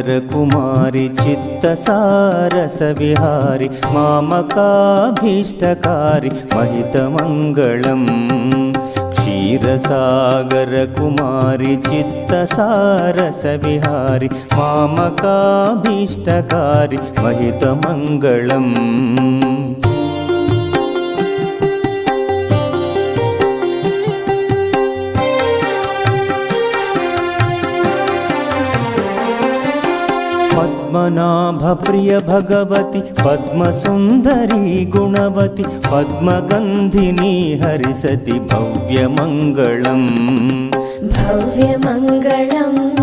कुमारी चित्तसारसविहारि मामकाभीष्टकारि महितमङ्गलम् क्षीरसागर कुमारी चित्तसारसविहारि मामकाभीष्टकारि महितमङ्गलम् पद्मनाभ प्रिय भगवती पद्मसुंदरी गुणवती पद्मगंधिनी हरिसति भव्यमंगलम् भव्यमंगलम्